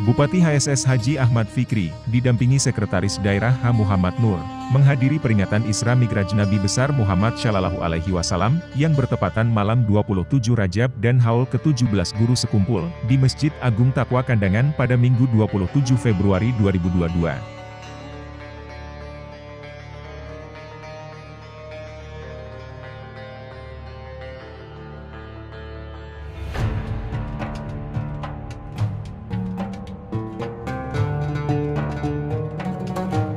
Bupati HSS Haji Ahmad Fikri, didampingi Sekretaris Daerah H. Muhammad Nur, menghadiri peringatan Isra Mi'raj Nabi besar Muhammad Shallallahu Alaihi Wasallam, yang bertepatan malam 27 Rajab dan Haul ke-17 Guru Sekumpul, di Masjid Agung Taqwa Kandangan pada Minggu 27 Februari 2022.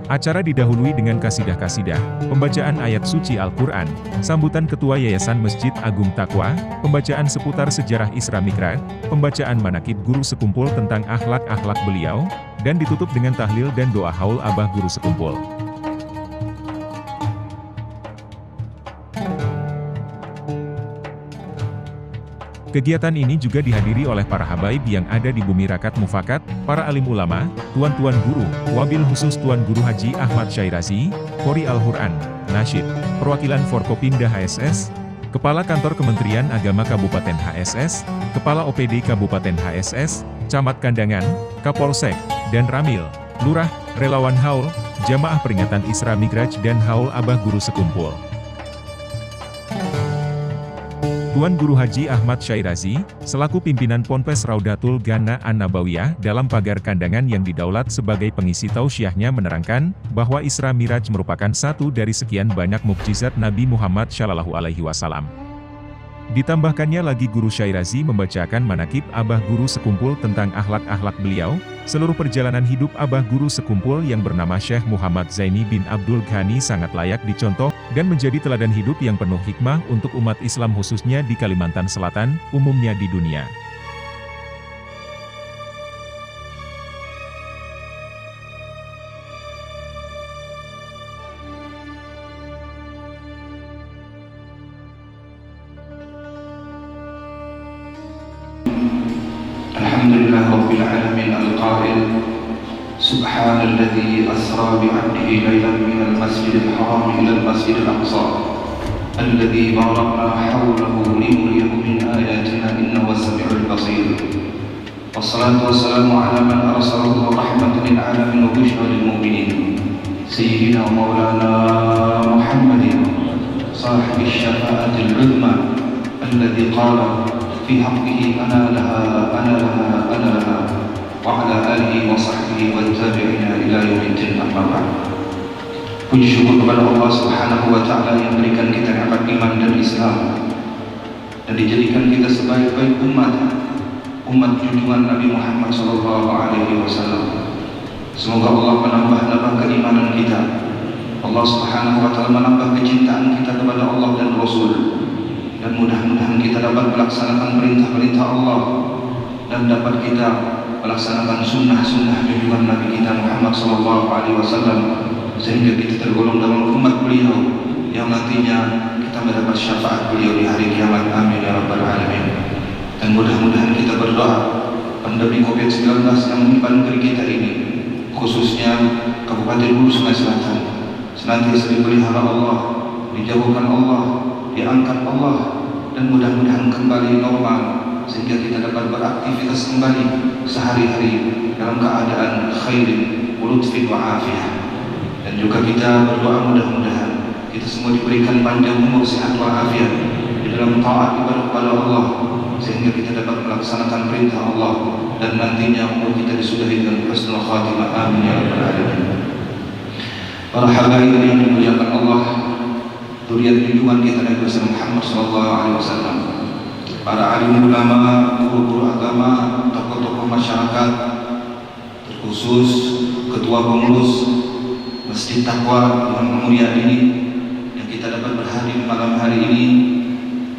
Acara didahului dengan kasidah-kasidah, pembacaan ayat suci Al-Quran, sambutan Ketua Yayasan Masjid Agung Taqwa, pembacaan seputar sejarah Isra Mi'raj, pembacaan manaqib Guru Sekumpul tentang akhlak-akhlak beliau, dan ditutup dengan tahlil dan doa haul Abah Guru Sekumpul. Kegiatan ini juga dihadiri oleh para habaib yang ada di Bumi Rakat Mufakat, para alim ulama, tuan-tuan guru, wabil khusus Tuan Guru Haji Ahmad Syairazi, Qori Al-Quran, Nasyid, perwakilan Forkopimda HSS, Kepala Kantor Kementerian Agama Kabupaten HSS, Kepala OPD Kabupaten HSS, Camat Kandangan, Kapolsek, dan Ramil, Lurah, relawan haul, jamaah peringatan Isra Mi'raj dan haul Abah Guru Sekumpul. Tuan Guru Haji Ahmad Syairazi, selaku pimpinan Ponpes Raudatul Ghana An-Nabawiyah dalam pagar kandangan yang didaulat sebagai pengisi tausiahnya menerangkan, bahwa Isra Mi'raj merupakan satu dari sekian banyak mukjizat Nabi Muhammad Shallallahu Alaihi Wasallam. Ditambahkannya lagi Guru Syairazi membacakan manaqib Abah Guru Sekumpul tentang akhlak-akhlak beliau, seluruh perjalanan hidup Abah Guru Sekumpul yang bernama Syekh Muhammad Zaini bin Abdul Ghani sangat layak dicontoh, dan menjadi teladan hidup yang penuh hikmah untuk umat Islam khususnya di Kalimantan Selatan, umumnya di dunia. Alhamdulillah Rabbil Alamin Al-Qail Subhanalladzi asra bi'abdihi laylan minal masjidil haram ilal masjidil aqsa alladzi barakna hawlahu linuriyahu min ayatina innahu was-sami'ul basir. Wassalatu wassalamu ala man arsalahu rahmatan lil alamin wa bushra lil mu'minin sayyidina wa maulana Muhammadin sahibi syafa'atil 'uzma alladzi qala fi haqqihi ana laha wa ala alihi wa sahbihi wa tabi'ina ila yaumiddin amma ba'd. Puji syukur kepada Allah Subhanahu wa taala yang berikan kita nikmat iman dan Islam dan dijadikan kita sebaik-baik umat junjungan Nabi Muhammad sallallahu alaihi wasallam. Semoga Allah menambah keimanan kita. Allah Subhanahu wa taala menambah kecintaan kita kepada Allah dan Rasul. Dan mudah-mudahan kita dapat melaksanakan perintah-perintah Allah dan dapat kita melaksanakan sunnah-sunnah junjungan Nabi kita Muhammad SAW, sehingga kita tergolong dalam umat beliau yang nantinya kita mendapat syafaat beliau di hari kiamat. Amin ya rabbal alamin. Dan mudah-mudahan kita berdoa pandemi COVID-19 yang menimpa negeri kita ini, khususnya Kabupaten Hulu Sungai Selatan, senantiasa dipelihara Allah, dijauhkan Allah, diangkat Allah, dan mudah-mudahan kembali normal sehingga kita dapat beraktivitas kembali sehari-hari dalam keadaan khairin, lutfin wa afiyah. Dan juga kita berdoa mudah-mudahan kita semua diberikan panjang umur, sehat wa afiyah di dalam taat ibadah kepada Allah, sehingga kita dapat melaksanakan perintah Allah dan nantinya umur kita disudahi dengan husnul khatimah. Amin ya rabbal alamin. Para hadirin yang dimuliakan Allah, zuriat junjungan kita Nabi Muhammad SAW, para alim ulama, guru-guru agama, tokoh-tokoh masyarakat, terkhusus ketua pengurus Masjid Taqwa yang mulia ini yang kita dapat berhadir malam hari ini,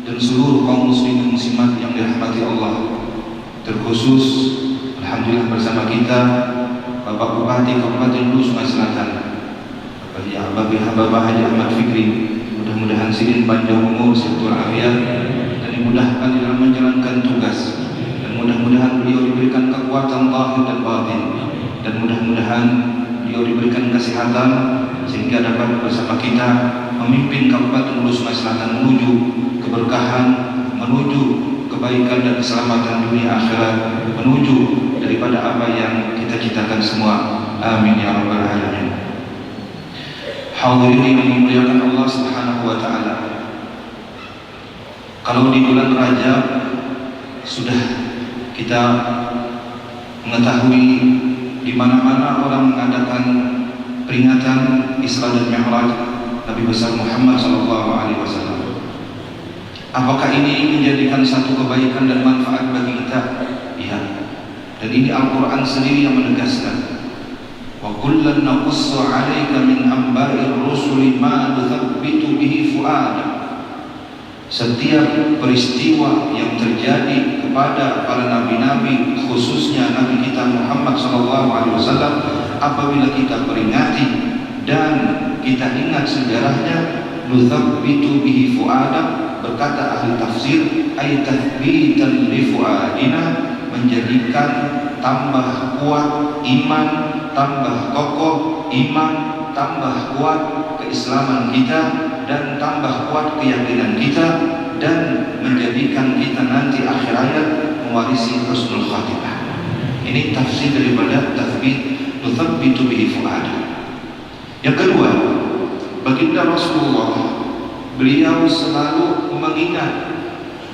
dan seluruh kaum muslimin muslimat yang dirahmati Allah. Terkhusus alhamdulillah bersama kita Bapak Bupati Kabupaten Hulu Sungai Selatan, Bapak Haji Ahmad Fikri. Mudah-mudahan sidin panjang umur, sehat walafiat, dan dimudahkan dalam menjalankan tugas, dan mudah-mudahan beliau diberikan kekuatan zahir dan batin, dan mudah-mudahan beliau diberikan kesehatan sehingga dapat bersama kita memimpin Kabupaten Hulu Sungai Selatan menuju keberkahan, menuju kebaikan dan keselamatan dunia akhirat, menuju dan daripada apa yang kita citakan semua. Amin ya rabbal alamin. Hadirin yang dimuliakan Allah Subhanahu wa taala. Kalau di bulan Rajab sudah kita mengetahui di mana-mana orang mengadakan peringatan Isra dan Mi'raj Nabi besar Muhammad sallallahu alaihi wasallam. Apakah ini menjadikan satu kebaikan dan manfaat bagi kita? Ya. Dan ini Al-Qur'an sendiri yang menegaskan. Wa kullan naqussu 'alaika min anba'ir rusuli ma nuthabbitu bihi fu'adak. Setiap peristiwa yang terjadi kepada para nabi-nabi, khususnya Nabi kita Muhammad SAW, apabila kita peringati dan kita ingat sejarahnya, nuthabbitu bihi fu'adak, berkata ahli tafsir, ay tathbitan li fu'adina, menjadikan tambah kuat iman, tambah kokoh iman, tambah kuat keislaman kita, dan tambah kuat keyakinan kita, dan menjadikan kita nanti akhir hayat mewarisi husnul khatimah. Ini tafsir daripada tathbit, nuthabbitu bihi fu'ada. Yang kedua, baginda Rasulullah, beliau selalu mengingat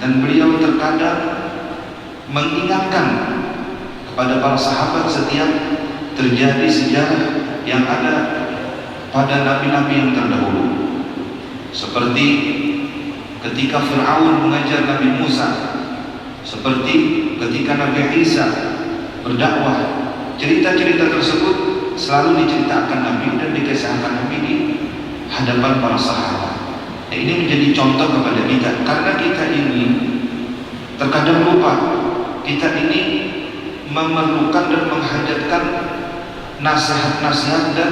dan beliau terkadang mengingatkan kepada para sahabat setiap terjadi sejarah yang ada pada nabi-nabi yang terdahulu. Seperti ketika Fir'aun mengajar Nabi Musa, seperti ketika Nabi Isa berdakwah. Cerita-cerita tersebut selalu diceritakan Nabi dan dikisahkan Nabi di hadapan para sahabat. Ini menjadi contoh kepada kita, karena kita ini terkadang lupa, kita ini memerlukan dan menghajatkan nasihat-nasihat dan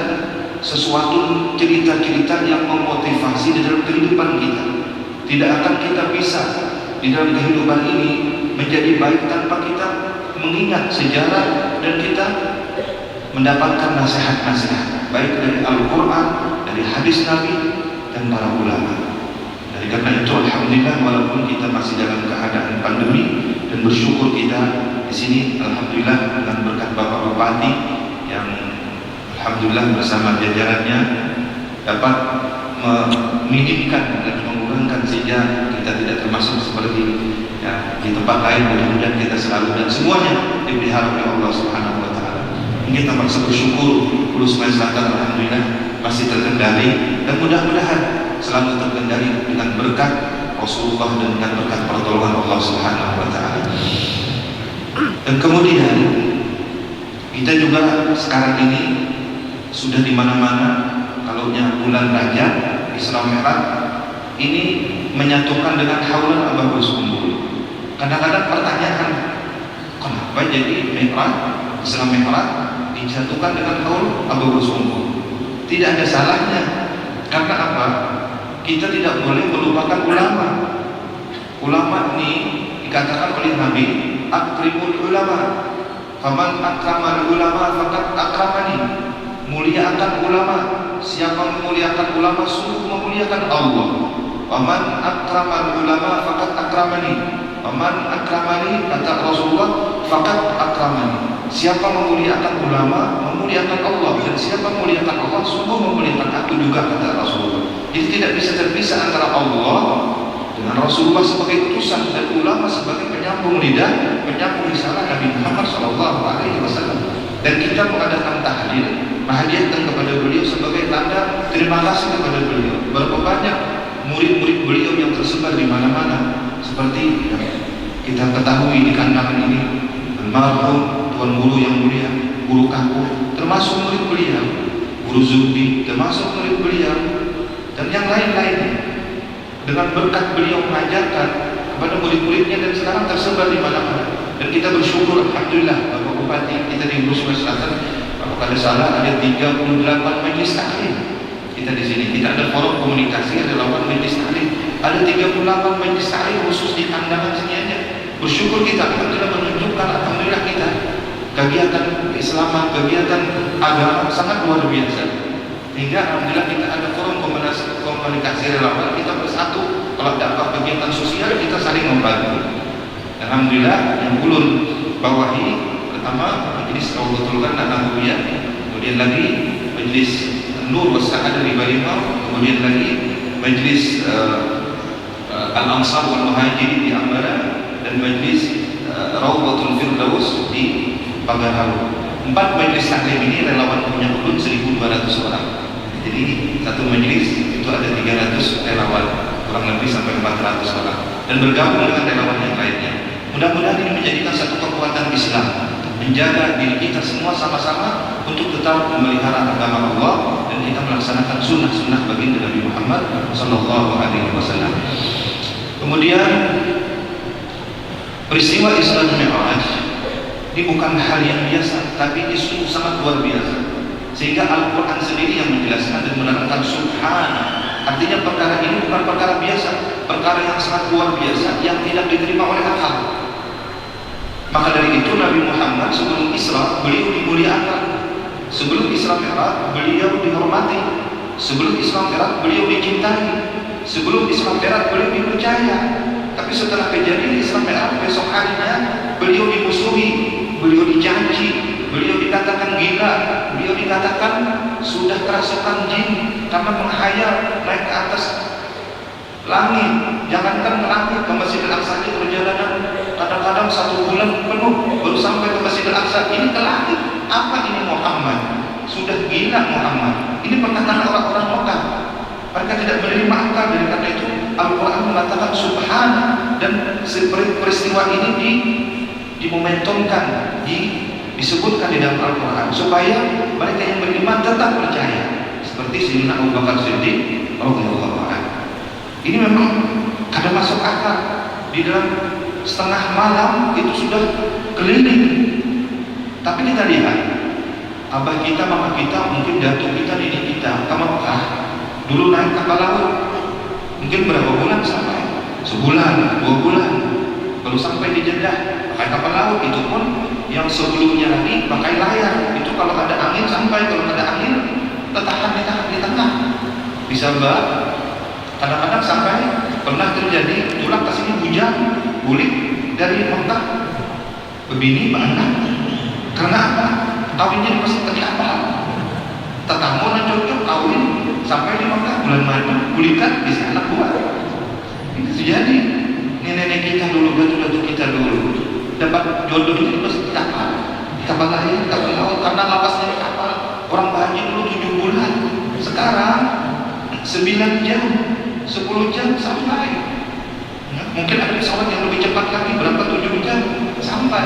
sesuatu cerita-cerita yang memotivasi di dalam kehidupan kita. Tidak akan kita bisa di dalam kehidupan ini menjadi baik tanpa kita mengingat sejarah dan kita mendapatkan nasihat-nasihat baik dari Al-Quran, dari hadis Nabi dan para ulama. Dari karena itu alhamdulillah, walaupun kita masih dalam keadaan pandemi, dan bersyukur kita di sini alhamdulillah dengan berkat Bapak Bupati yang alhamdulillah bersama jajarannya dapat meminimkan dan mengurangkan sehingga kita tidak termasuk seperti ya, di tempat lain. Mudah-mudahan kita selalu dan semuanya dipelihara oleh Allah Subhanahu wa taala. Kita merasa bersyukur Hulu Sungai Selatan alhamdulillah masih terkendali, dan mudah-mudahan selalu terkendali dengan berkat Rasulullah dan dengan berkat pertolongan Allah Subhanahu wa taala. Dan kemudian kita juga sekarang ini sudah di mana-mana kalau bulan Rajab, Isra Mi'raj ini menyatukan dengan haulan Abagus Umbul. Kadang-kadang pertanyaan, kenapa jadi Mi'raj, Isra Mi'raj disatukan dengan haul Abagus Umbul? Tidak ada salahnya. Karena apa? Kita tidak boleh melupakan ulama. Ulama ini dikatakan oleh Nabi, akrimul ulama, faman akramal ulama faqad akramani. Muliakan ulama, siapa memuliakan ulama sungguh memuliakan Allah. Waman akramal ulama faqad akramani, waman akramani, kata Rasulullah, faqad akramani. Siapa memuliakan ulama memuliakan Allah, dan siapa memuliakan Allah sungguh memuliakan aku juga, kata Rasulullah. Jadi tidak bisa terpisah antara Allah dengan Rasulullah sebagai utusan dan ulama sebagai penyambung lidah, penyambung risalah Nabi Muhammad SAW. Dan kita mengadakan tahlil, menghadiahkan kepada beliau sebagai tanda terima kasih kepada beliau. Berapa banyak murid-murid beliau yang tersebar di mana-mana, seperti kita ketahui di kandangan ini almarhum Tuan Guru yang mulia, Guru Kaku, termasuk murid beliau, Guru Zuhdi, termasuk murid beliau, dan yang lain-lain. Dengan berkat beliau mengajarkan kepada murid-muridnya, dan sekarang tersebar di mana-mana. Dan kita bersyukur alhamdulillah, Bapak Bupati kita di Hulu Sungai Selatan, kalau kada salah ada 38 majelis taklim. Kita di sini tidak ada forum komunikasi, ada 8 majelis taklim, ada 38 majelis taklim khusus di kandangan sini aja. Bersyukur kita alhamdulillah, menunjukkan alhamdulillah kita kegiatan Islaman, kegiatan agama sangat luar biasa. Hingga alhamdulillah kita ada forum komunikasi relawan, kita bersatu. Kalau ada apa kegiatan sosial kita saling membantu. Alhamdulillah yang ulun bawahi pertama Majlis Rawdatul Ghanna Nabawiyah, kemudian lagi Majlis Nur was Sa'adah di Balimau, kemudian lagi Majlis Al-Ansar wal Muhajirin di Ambara, dan Majlis Rawdatul Firdaus di Pagarahu. 4 majlis taklim ini relawan punya ulun 1.200 orang. Jadi satu majlis itu ada 300 relawan, kurang lebih sampai 400 orang, dan bergabung dengan relawan yang lainnya. Mudah-mudahan ini menjadikan satu kekuatan Islam, menjaga diri kita semua sama-sama untuk tetap memelihara agama Allah dan kita melaksanakan sunnah-sunnah baginda Nabi Muhammad Sallallahu Alaihi Wasallam. Kemudian peristiwa Isra Mi'raj ini bukan hal yang biasa, tapi ini sungguh sangat luar biasa. Sehingga Al-Quran sendiri yang menjelaskan dan menerangkan subhana. Artinya perkara ini bukan perkara biasa, perkara yang sangat luar biasa yang tidak diterima oleh akal. Maka dari itu Nabi Muhammad sebelum Isra beliau dimuliakan, sebelum Isra Mi'raj beliau dihormati, sebelum Isra Mi'raj beliau dicintai, sebelum Isra Mi'raj beliau dipercaya. Tapi setelah kejadian Isra Mi'raj besok harinya beliau dimusuhi, beliau dicaci, beliau dikatakan gila, beliau dikatakan sudah kerasukan jin karena menghayal naik ke atas langit. Jangankan ke langit, ke Masjidil Aqsa perjalanan kadang-kadang 1 bulan penuh baru sampai ke Masjidil Aqsa. Ini ke langit. Apa ini Muhammad? Sudah gila Muhammad. Ini perkataan orang-orang Mekah. Mereka tidak menerima akal. Dari karena itu Al-Quran mengatakan subhana, dan peristiwa ini dimomentumkan, disebutkan di dalam Al-Quran supaya mereka yang beriman tetap percaya, seperti Sayyidina Abu Bakar Siddiq radhiyallahu anhu. Ini memang kadang masuk akal. Di dalam setengah malam itu sudah keliling. Tapi kita lihat, abah kita, mama kita, mungkin datuk kita, nenek kita ke Mekah dulu naik kapal laut, mungkin berapa bulan sampai? Sebulan, 2 bulan baru sampai di Jeddah. Pakai kapal laut, itu pun yang sebelumnya lagi pakai layar. Itu kalau ada angin sampai, kalau ada angin tertahan di tengah. Bisa kadang-kadang sampai pernah terjadi tulang kesini hujan bulik dari Mekah begini anak. Karena apa? Kawinnya dipasang ke kapal. Tetamu dan cocok kawin sampai di Mekah bulan mana? Bulikan bisa anak buah. Ini terjadi. Nenek kita dulu, datuk-datuk kita dulu dapat jodoh itu di kapal lain, kapal laut, karena lapasnya di kapal. Orang bahagia dulu 7 bulan, sekarang 9 jam, 10 jam sampai. Mungkin ada pesawat yang lebih cepat lagi, berapa 7 jam sampai.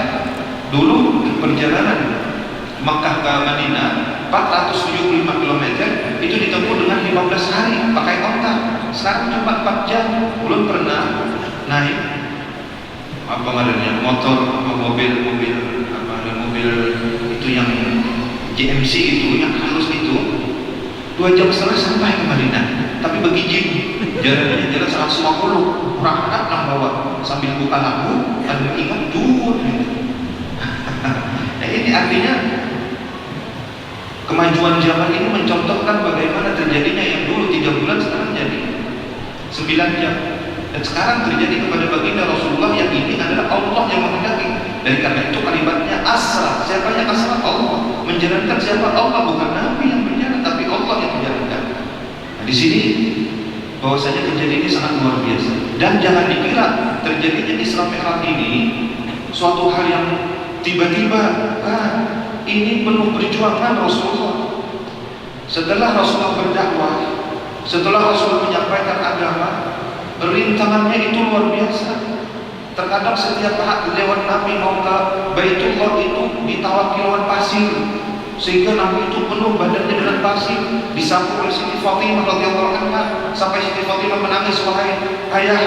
Dulu perjalanan Makkah ke Madinah 475 km itu ditempuh dengan 15 hari pakai onta. Sekarang cuma 4 jam. Belum pernah naik apa namanya motor, mobil itu yang GMC itu yang halus itu 2 jam setengah sampai ke Madinah. Tapi bagi jin jalan 150, orang anak yang bawa sambil buka lampu dan ingat dur. Ini artinya kemajuan zaman ini mencontohkan bagaimana terjadinya yang dulu 3 bulan sekarang jadi 9 jam. Dan sekarang terjadi kepada baginda Rasulullah yang ini adalah Allah yang menghendaki. Dan karena itu kalimatnya asra. Siapa yang asra? Allah. Menjalankan siapa? Allah, bukan Nabi yang berjalan, tapi Allah yang menjalankan. Nah, di sini bahwasanya kejadian ini sangat luar biasa. Dan jangan dikira terjadinya Isra Mi'raj ini suatu hal yang tiba-tiba. Ini penuh perjuangan Rasulullah. Setelah Rasulullah berdakwah, setelah Rasulullah menyampaikan agama, rintangannya itu luar biasa. Terkadang setiap lewat Nabi mau ke Baitullah itu ditawaki lawan pasir, sehingga Nabi itu penuh badannya dengan pasir. Disapu oleh Siti Fatimah radhiyallahu anha sampai Siti Fatimah menangis, wahai ayah,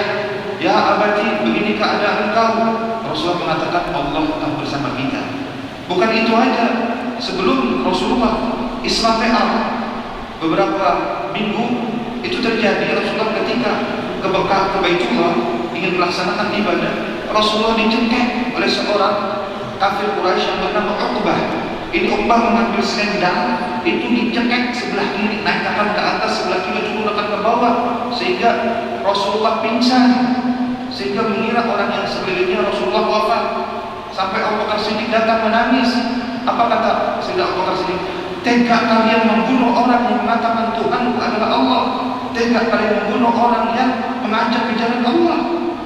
ya abadi, begini keadaan engkau. Rasulullah mengatakan Allah akan bersama kita. Bukan itu aja, sebelum Rasulullah Isra Mi'raj beberapa minggu itu terjadi. Rasulullah ketika ke Mekah, ke Baitullah ingin melaksanakan ibadah, Rasulullah dicengkeh oleh seorang kafir Quraisy yang bernama Uqbah. Ini Uqbah mengambil selendang, itu dicengkeh sebelah kiri, naikkan ke atas, sebelah kiri turunkan ke bawah, sehingga Rasulullah pingsan, sehingga mengira orang yang sekelilingnya Rasulullah wafat. Sampai Abu Bakar Siddiq datang menangis. Apa kata Sayyidina Abu Bakar Siddiq? Tega kalian membunuh orang yang mengatakan Tuhan adalah Allah. Tega kalian membunuh orang yang mengajak ke jalan Allah.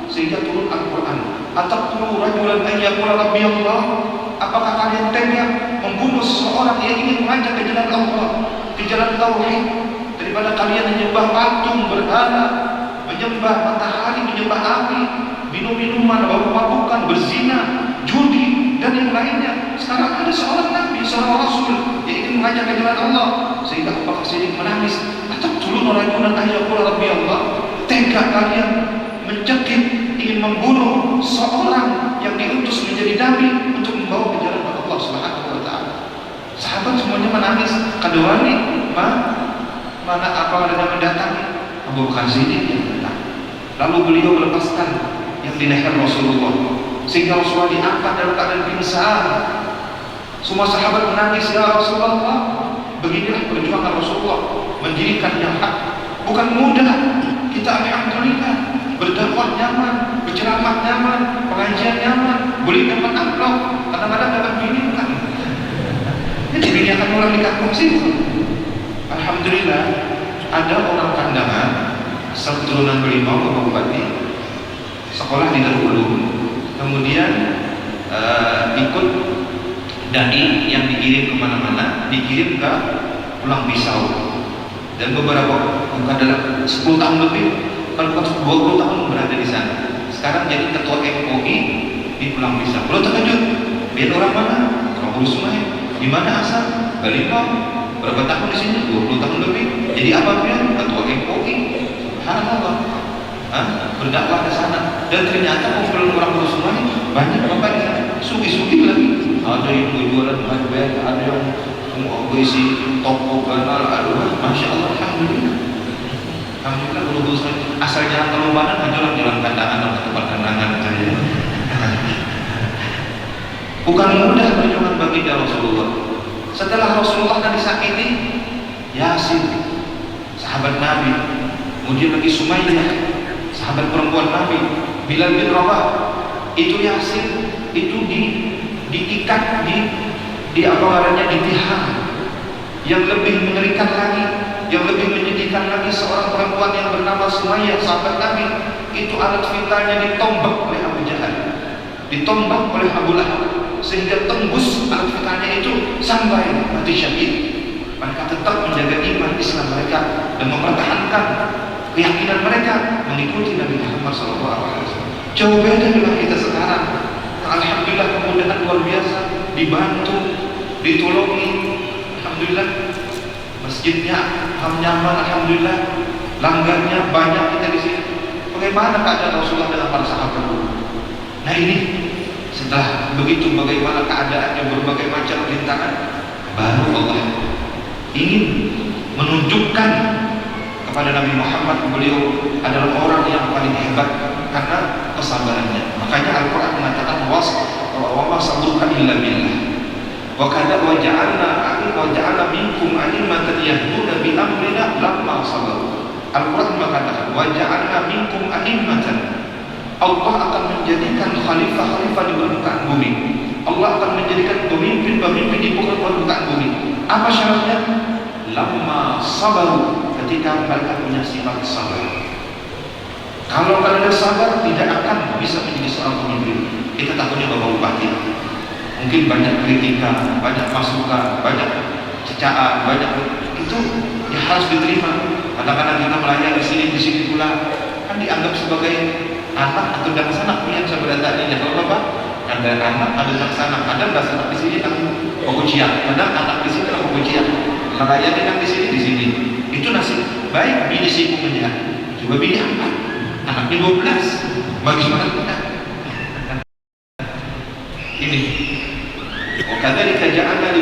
Sehingga turun Al-Quran. Ataqtulu rajulan an yaqula rabbi Allah. Apakah kalian tega membunuh seseorang yang ingin mengajak ke jalan Allah, ke jalan tauhid, daripada kalian menyembah patung berhala, menyembah matahari, menyembah api, minum-minuman, mabuk-mabukan, berzina, judi, dan yang lainnya. Sekarang ada seorang nabi, seorang rasul yang ingin mengajak ke jalan Allah. Sehingga Abu Bakar Siddiq menangis. Ataqtuluna rajulan an yaqula rabbi Allah. Tega kalian mencekik, ingin membunuh seorang yang diutus menjadi nabi untuk membawa ke jalan Allah Subhanahu wa taala. Sahabat semuanya menangis. Keduanya mana apa yang mendatangi? Abu Bakar Siddiq yang datang. Lalu beliau melepaskan yang di leher Rasulullah, sehingga Rasulullah diangkat dalam keadaan pingsan. Semua sahabat menangis, ya Rasulullah. Beginilah perjuangan Rasulullah mendirikan yang hak. Bukan mudah. Kita alhamdulillah berdakwah nyaman, berceramah nyaman, pengajian nyaman, boleh dapat amplop, kadang-kadang dapat binikan. Ini binikan orang di kampung situ. Alhamdulillah ada orang Kandangan, keturunan beliau Bapak Bupati, sekolah di Darul Ulum, kemudian ikut dai yang dikirim kemana-mana, dikirim ke Pulang Pisau, dan beberapa bukan dalam 10 tahun lebih, bukan 20 tahun berada di sana. Sekarang jadi ketua MUI di Pulang Pisau. Belum terkejut, dia orang mana? Orang Hulu Sungai. Di mana asal? Balimbang. Berapa tahun di sini? 20 tahun lebih. Jadi apa dia? Ketua MUI. Subhanallah. Berdakwah ke sana. Dan ternyata kumpulan orang Hulu Sungai banyak bapak di sana. Sugi-sugi lagi. Ada yang jualan hardware, ada yang berisi toko kanal, aduh, masya Allah, alhamdulillah. Alhamdulillah, Hulu Sungai. Asal jalan Telumbanan, jalan Kandangan atau tempat Kandangan saja. Bukan mudah perjuangan baginda Rasulullah. Setelah Rasulullah kan disakiti, Yasin, sahabat Nabi, kemudian lagi Sumayyah, sahabat perempuan Nabi, Bilal bin Rabah, itu Yasin, itu diikat di apa namanya, ditiham. Yang lebih mengerikan lagi, yang lebih menyedihkan lagi, seorang perempuan yang bernama Sumayyah, sahabat Nabi, itu alat vitalnya ditombak oleh Abu Jahal, ditombak oleh Abu Lahab, sehingga tembus alat vitalnya itu sampai mati syahid. Mereka tetap menjaga iman Islam mereka dan mempertahankan keyakinan mereka mengikuti Nabi Muhammad SAW. Jauh beda dengan kita sekarang. Alhamdulillah kemudahan luar biasa, dibantu, ditolongi. Alhamdulillah masjidnya nyaman, alhamdulillah langgannya banyak kita di sini. Bagaimana keadaan Rasulullah dengan para sahabat? Nah ini setelah begitu bagaimana keadaannya, berbagai macam rintangan, baru Allah ingin menunjukkan kepada Nabi Muhammad, beliau adalah orang yang paling hebat karena kesabarannya. Makanya Al-Quran mengatakan wa ma sabruka illa billah. Wa kadza wa ja'alna minkum a'immatan yahduna bi amrina lamma sabaru. Al-Quran mengatakan wa ja'alna minkum a'immatan. Allah akan menjadikan khalifah-khalifah di permukaan bumi. Allah akan menjadikan pemimpin-pemimpin di permukaan bumi. Apa syaratnya? Lamma sabaru, ketika mereka punya sifat sabar. Kalau kalian sabar, tidak akan bisa menjadi seorang pemimpin. Kita takutnya Bapak Bupati, mungkin banyak kritikan, banyak masukan, banyak cecaan, banyak itu ya harus diterima. Kadang-kadang kita melayani di sini pula, kan dianggap sebagai anak atau dan sanak yang sebenarnya tadinya. Kalau Bapak ada anak, ada dan sanak, ada dan sanak di sini kan pengujian, ada anak di sini kan pengujian, melayani kan di sini. Itu nasib baik bini si punya, coba bini apa? Anaknya 12, bagaimana kita? Ini. Wakadzalika ja'alna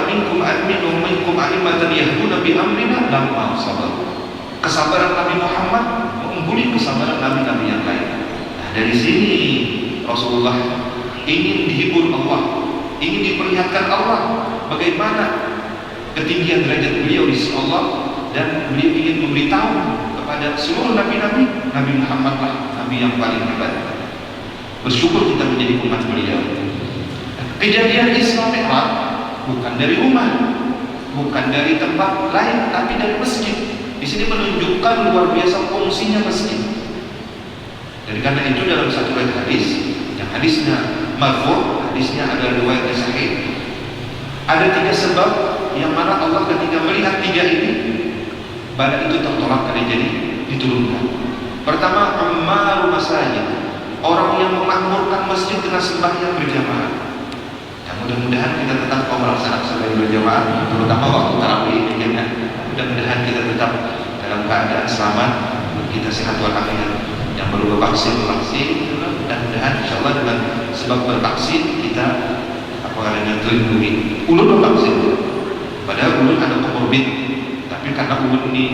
minkum a'immatan yahduna bi amrina lamma sabaru. Kesabaran Nabi Muhammad mengungguli kesabaran nabi-nabi yang lain. Nah, dari sini Rasulullah ingin dihibur Allah, ingin diperlihatkan Allah bagaimana ketinggian derajat beliau di sisi Allah, dan beliau ingin memberitahu kepada seluruh nabi-nabi, Nabi Muhammad lah nabi yang paling hebat. Bersyukur kita menjadi umat beliau. Kejadian Isra Mi'raj bukan dari rumah, bukan dari tempat lain, tapi dari masjid. Di sini menunjukkan luar biasa fungsinya masjid. Dan karena itu dalam satu hadis, yang hadisnya marfu', hadisnya adalah riwayat sahih. Ada 3 sebab yang mana Allah ketika melihat 3 ini, bala itu tertolak karena jadi diturunkan. Pertama, ummaru masajid, orang yang memakmurkan masjid dengan sembahyang berjamaah. Ya, mudah-mudahan kita tetap mau melaksanakan sembahyang berjamaah, terutama waktu tarawih ini ya. Mudah-mudahan kita tetap dalam keadaan selamat, kita sehat walafiat. Yang baru bervaksin, mudah-mudahan insyaallah dengan sebab bervaksin kita dengan terlindungi. Ulun bervaksin, padahal ulun ada komorbid, tapi karena ulun ini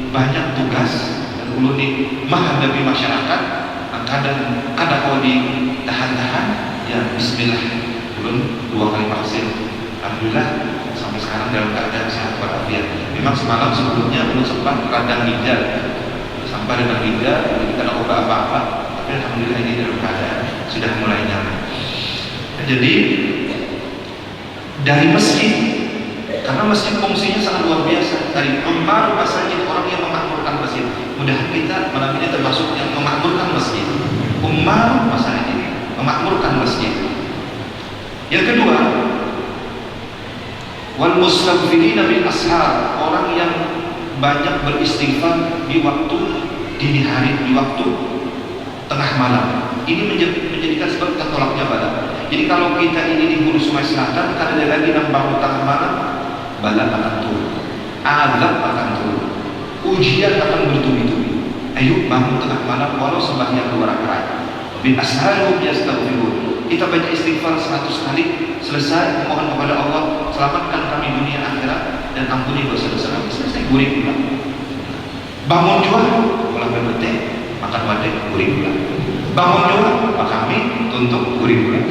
banyak tugas dan ulun ini menghadapi masyarakat, kadang kalau ditahan-tahan, ya Bismillah, ulun 2 kali vaksin. Alhamdulillah sampai sekarang dalam keadaan sehat walafiat. Memang semalam sebelumnya ulun sempat radang lidah, sampai dengan lidah, tidak ada obat apa-apa, tapi alhamdulillah ini dalam keadaan sudah mulai nyaman. Jadi dari masjid, karena masjid fungsinya sangat luar biasa. Dari ummar masjid, orang yang memakmurkan masjid. Mudah kita malam ini termasuk yang memakmurkan masjid. Ummar masjid, memakmurkan masjid. Yang kedua, wal mustaghfirina bil ashar, orang yang banyak beristighfar di waktu dini hari, di waktu tengah malam. Ini menjadikan sebab tertolaknya bala. Jadi kalau kita ini di hulu Sungai Selatan, kada ada lagi nang bangun tengah malam, bala akan turun, azab akan turun, ujian akan bertubi-tubi. Ayo bangun tengah malam walau sembahyang 2 rakaat. Bin asharu yastaghfirun. Kita baca istighfar 100 kali, selesai mohon kepada Allah, selamatkan kami dunia akhirat dan ampuni dosa-dosa kami. Selesai, guring pulang. Bangun juga, pulang berbete, makan wadai, guring pulang. Bangun juga, Pak kami tuntut guring-guring.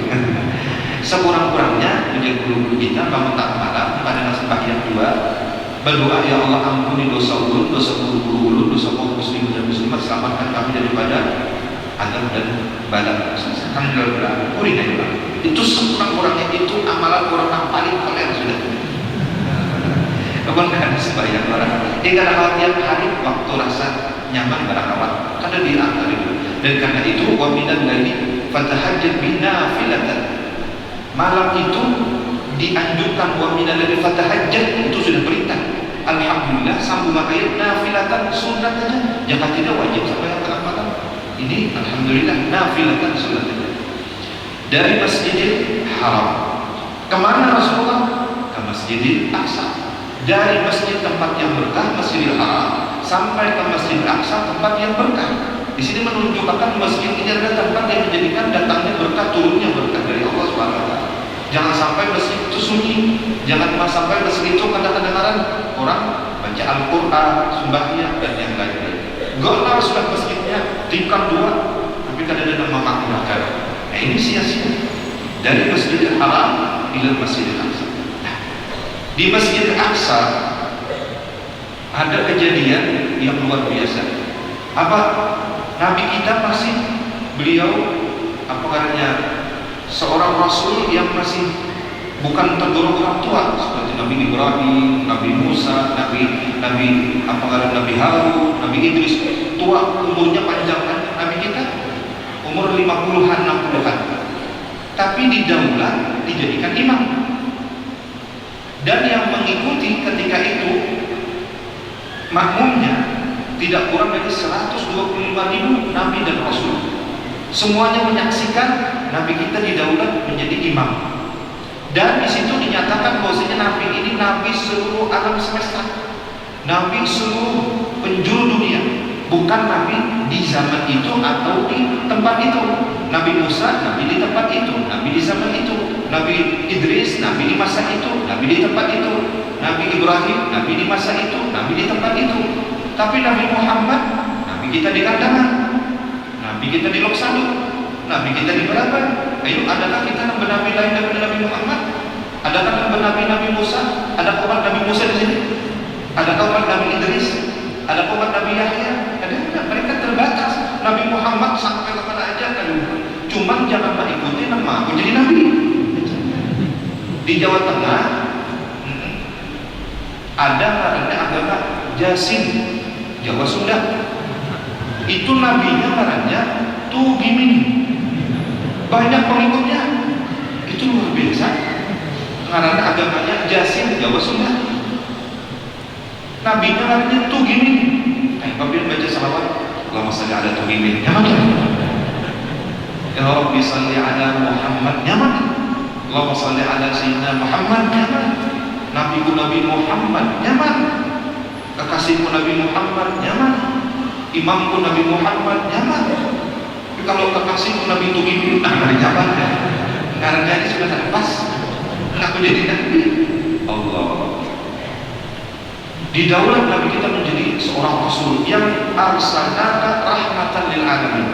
Sekurang-kurangnya menjadi guru kita bangun tengah malam pada sembahyang 2, berdoa, ya Allah ampuni dosa ulun, dosa guru-guru ulun, dosa kaum muslimin dan muslimat, selamatkan kami daripada azab dan bala. Alhamdulillah, guring aja. Itu sekurang-kurangnya, itu amalan orang yang paling kalian sudah. Kapan kan sembahyang orang? Kadang tiap hari waktu rasa nyaman barakawat, kada diangkat itu. Dan karena itu wa minal laili fatahajjat binafilatan. Malam itu dianjurkan wa minal laili fatahajjat, itu sudah perintah. Alhamdulillah sambung ayat nafilatan, sunat saja. Jangan tidak wajib sampai tengah malam. Ini alhamdulillah nafilatan, sunat saja. Dari Masjidil Haram. Kemana Rasulullah? Ke Masjidil Aqsa. Dari masjid tempat yang berkah, Masjidil Haram, sampai ke Masjidil Aqsa tempat yang berkah. Di sini menunjukkan masjid ini adalah tempat yang menjadikan datangnya berkah, turunnya berkah dari Allah SWT. Jangan sampai masjid itu sunyi, jangan sampai masjid itu kadang-kadang orang baca Al-Quran, sembahyang dan yang lain-lain. Gak sudah masjidnya tingkat 2, tapi kadang-kadang memakmurkan. Ini sia-sia. Dari Masjidil Haram ila Masjidil Aqsa. Di Masjid Aqsa ada kejadian yang luar biasa. Apa? Nabi kita masih, beliau apa katanya, seorang rasul yang masih bukan tergolong orang tua seperti Nabi Ibrahim, Nabi Musa, Nabi Harun, Nabi Idris. Tua, umurnya panjang kan Nabi kita, umur 50-an, 60-an. Tapi didaulat, dijadikan imam. Dan yang mengikuti ketika itu makmumnya tidak kurang dari 125.000 Nabi dan Rasul. Semuanya menyaksikan Nabi kita didaulat menjadi imam. Dan di situ dinyatakan bahwasanya Nabi ini Nabi seluruh alam semesta, Nabi seluruh penjuru dunia, bukan Nabi di zaman itu atau di tempat itu. Nabi Musa, Nabi di tempat itu, Nabi di zaman itu. Nabi Idris, Nabi di masa itu, Nabi di tempat itu. Nabi Ibrahim, Nabi di masa itu, Nabi di tempat itu. Tapi Nabi Muhammad, Nabi kita di kandangan, Nabi kita di Loksadu, Nabi kita di berapa? Ayo, adakah kita Nabi lain daripada Nabi Muhammad? Adakah Nabi Musa? Ada umat Nabi Musa di sini? Ada umat Nabi Idris? Ada umat Nabi Yahya? Ada enggak? Mereka terbatas. Nabi Muhammad sampai ke mana aja kan? Cuman jangan mengikuti nama aku jadi Nabi. Di Jawa Tengah ada namanya agama Jasin, Jawa Sunda. Itu nabinya namanya Tugimin, banyak pengikutnya. Itu luar biasa. Karena agamanya Jasin, Jawa Sunda. Nabinya namanya Tugimin. Apabila baca salawat, Allahumma shalli ala Tugimin, nyaman kan? Ya Rabbi shalli ala Muhammad, nyaman. Allahumma shalli ala Sayyidina Muhammad, nyaman. Nabiku Nabi Muhammad, nyaman. Kekasihku Nabi Muhammad, nyaman. Imamku Nabi Muhammad, nyaman. Tapi kalau kekasihku Nabi Tugimin, dari nyaman ya. Karena ini sudah tak pas. Aku jadi Nabi Allah. Di daulat Nabi kita menjadi seorang Rasul yang arsalnaka rahmatan lil alamin,